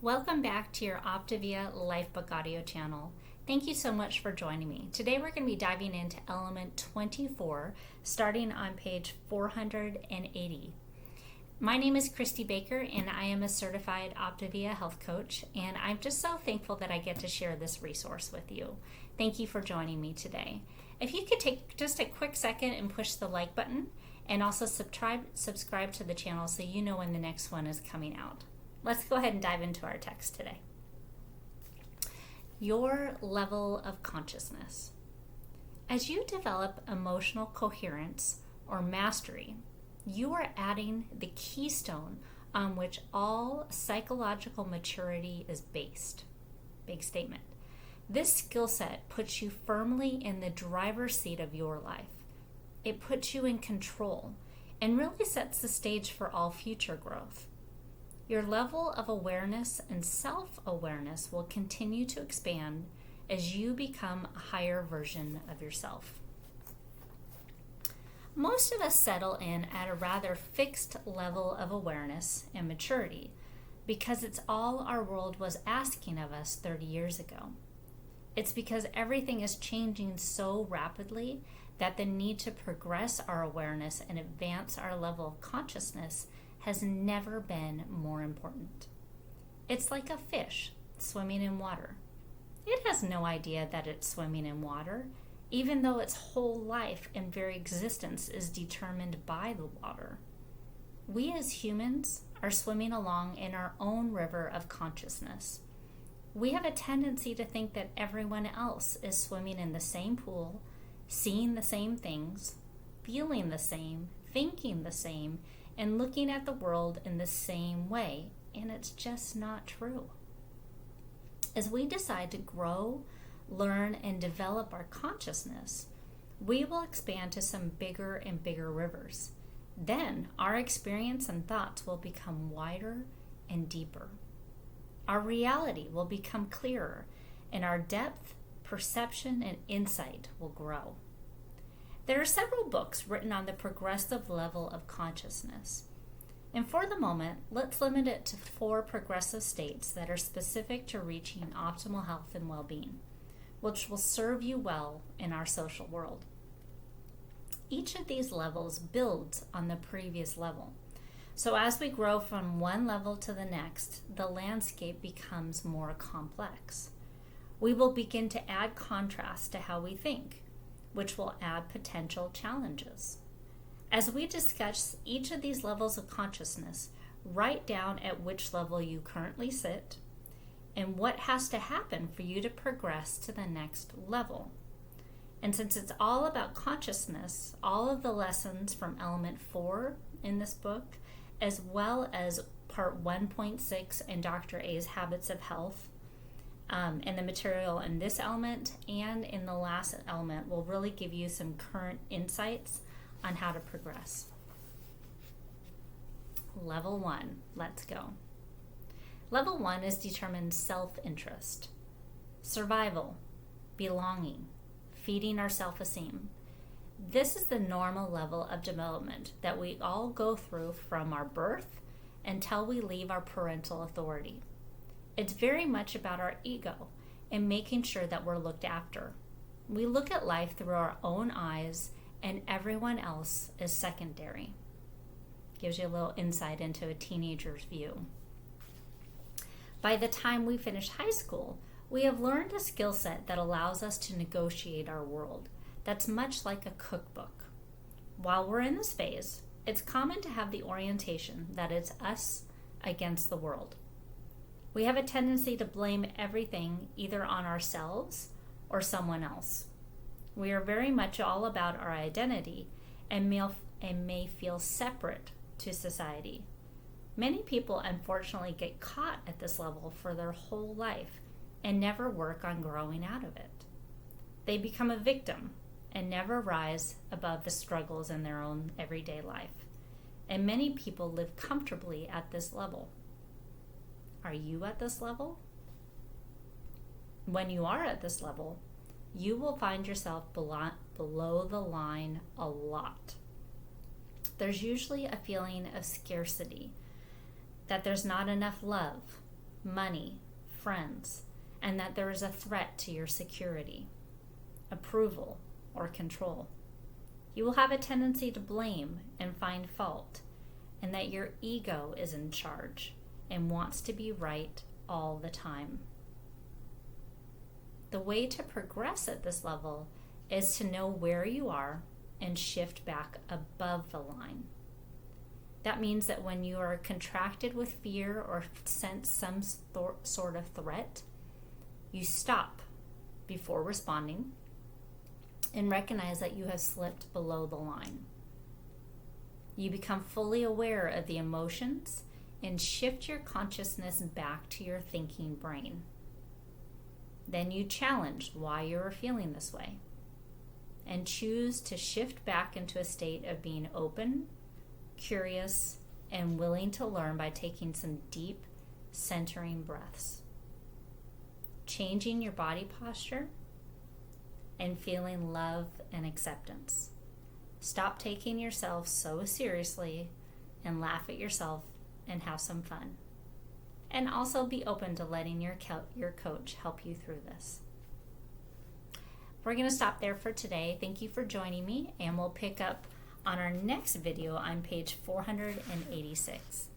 Welcome back to your Optavia LifeBook audio channel. Thank you so much for joining me. Today we're going to be diving into element 24, starting on page 480. My name is Christy Baker, and I am a certified Optavia health coach, and I'm just so thankful that I get to share this resource with you. Thank you for joining me today. If you could take just a quick second and push the like button, and also subscribe to the channel so you know when the next one is coming out. Let's go ahead and dive into our text today. Your level of consciousness. As you develop emotional coherence or mastery, you are adding the keystone on which all psychological maturity is based. Big statement. This skill set puts you firmly in the driver's seat of your life. It puts you in control and really sets the stage for all future growth. Your level of awareness and self-awareness will continue to expand as you become a higher version of yourself. Most of us settle in at a rather fixed level of awareness and maturity because it's all our world was asking of us 30 years ago. It's because everything is changing so rapidly that the need to progress our awareness and advance our level of consciousness has never been more important. It's like a fish swimming in water. It has no idea that it's swimming in water, even though its whole life and very existence is determined by the water. We as humans are swimming along in our own river of consciousness. We have a tendency to think that everyone else is swimming in the same pool, seeing the same things, feeling the same, thinking the same, and looking at the world in the same way, and it's just not true. As we decide to grow, learn, and develop our consciousness, we will expand to some bigger and bigger rivers. Then our experience and thoughts will become wider and deeper. Our reality will become clearer, and our depth, perception, and insight will grow. There are several books written on the progressive level of consciousness. And for the moment, let's limit it to 4 progressive states that are specific to reaching optimal health and well-being, which will serve you well in our social world. Each of these levels builds on the previous level. So as we grow from one level to the next, the landscape becomes more complex. We will begin to add contrast to how we think, which will add potential challenges. As we discuss each of these levels of consciousness, write down at which level you currently sit and what has to happen for you to progress to the next level. And since it's all about consciousness, all of the lessons from element 4 in this book, as well as part 1.6 in Dr. A's Habits of Health, and the material in this element and in the last element will really give you some current insights on how to progress. Level 1, let's go. Level 1 is determined self-interest, survival, belonging, feeding our self-esteem. This is the normal level of development that we all go through from our birth until we leave our parental authority. It's very much about our ego and making sure that we're looked after. We look at life through our own eyes, and everyone else is secondary. Gives you a little insight into a teenager's view. By the time we finish high school, we have learned a skill set that allows us to negotiate our world. That's much like a cookbook. While we're in this phase, it's common to have the orientation that it's us against the world. We have a tendency to blame everything either on ourselves or someone else. We are very much all about our identity and may feel separate to society. Many people unfortunately get caught at this level for their whole life and never work on growing out of it. They become a victim and never rise above the struggles in their own everyday life. And many people live comfortably at this level. Are you at this level? When you are at this level, you will find yourself below the line a lot. There's usually a feeling of scarcity, that there's not enough love, money, friends, and that there is a threat to your security, approval, or control. You will have a tendency to blame and find fault, and that your ego is in charge and wants to be right all the time. The way to progress at this level is to know where you are and shift back above the line. That means that when you are contracted with fear or sense some sort of threat, you stop before responding and recognize that you have slipped below the line. You become fully aware of the emotions and shift your consciousness back to your thinking brain. Then you challenge why you are feeling this way and choose to shift back into a state of being open, curious, and willing to learn by taking some deep, centering breaths, changing your body posture, and feeling love and acceptance. Stop taking yourself so seriously and laugh at yourself and have some fun. And also be open to letting your coach help you through this. We're going to stop there for today. Thank you for joining me, and we'll pick up on our next video on page 486.